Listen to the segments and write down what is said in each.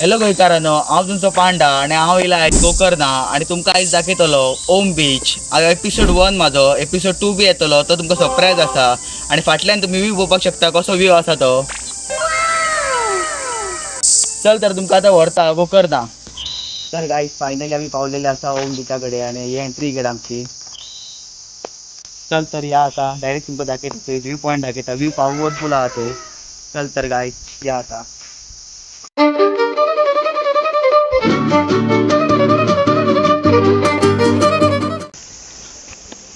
Hello गोंयकारांनो, हांव तुमचो पांडा आणि हांव येयला आयज गोकर्णा आणि तुमकां आयज दाखयतलो ओम बीच. एपिसोड 1 म्हाजो, एपिसोड 2 बी येतलो, तो तुमकां सरप्रायज आसा आणि फाटल्यान तुम्ही व्यू पळोवपाक शकता कसो व्यू आसा तो. चल तर तुमकां आतां व्हरता गोकर्णा. तर गाईज फायनली आम्ही पावलेले आसा ओम बीचा कडे आणि ही एंट्री गेट आमची. चल तर या आता डायरेक्ट तुमकां दाखयता व्यू पॉईंट दाखयता, व्यू पॉवरफुल आहा ते. चल तर गाईज या आता.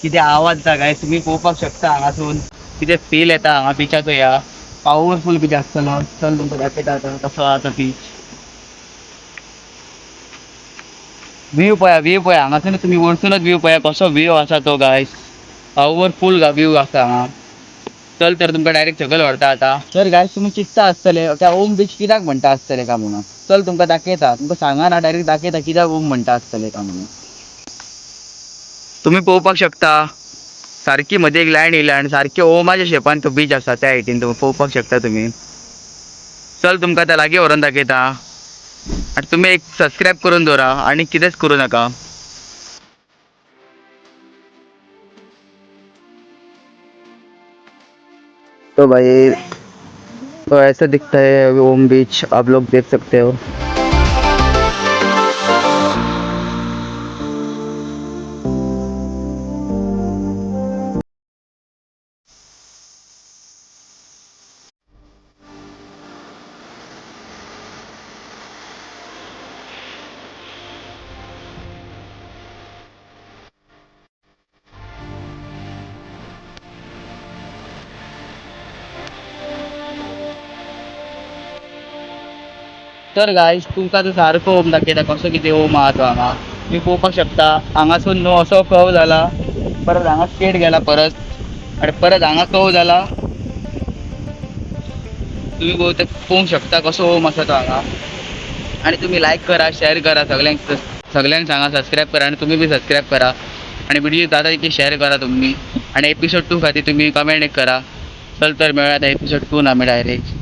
किती आवाज जा काय तुम्ही पोवपाक शकता हांगासून किती फील येता हांगा बिचाचो. या पॉवरफुल बीच आसतलो. चल तुमकां दाखयता आतां कसो आहा तो बीच. व्यू पळया हांगासून तुम्ही वरसूनच व्यू पळया कसो व्यू आसा तो गायस. पॉवरफुल व्यू आसा हांगा. चल तर तुमकां डायरेक्ट सकयल व्हरता आतां. तर गायस तुम्ही चिंतता आसतले त्या ओम बीच कित्याक म्हणटा आसतले काय म्हणून. चल तुमकां दाखयता, तुमकां सांगा ना डायरेक्ट दाखयता कित्याक ओम म्हणटा आसतले काय म्हणून. तुम्ही पोवपाक शकता सारखी मध्ये एक लायन येयल्या आणि सारखी ओमाच्या शेपान तो बीच आसा त्या हायटीन तुम्ही पोवपाक शकता तुम्ही. चल तुमकां त्या लागीं व्हरून दाखयता आणि तुम्ही एक सबस्क्राईब करून दवरा आणि कितेंच करू नका. तो भाई तो ऐसा दिखता है ओम बीच, आप लोग देख सकते हो. तर गायस तुमकां तो सारको ओम दाखयता कसो कितें ओम आहा तो हांगा. तुम्ही पोवपाक शकता हांगासून न्हू असो कर्व जाला, परत हांगा स्ट्रेट गेला परत आणि परत हांगा कर्व जाला. तुम्ही बहुतेक पोवंक शकता कसो ओम आसा तो हांगा. आणि तुम्ही लाईक करा, शेअर करा, सगळ्यांक सांगा सबस्क्राईब करा आणि तुम्ही बी सबस्क्राईब करा आणि व्हिडिओ जाता तितके शेअर करा तुम्ही आणि एपिसोड 2 खातीर तुम्ही कमेंट एक करा. चल तर मेळूया आता एपिसोड 2 आम्ही डायरेक्ट.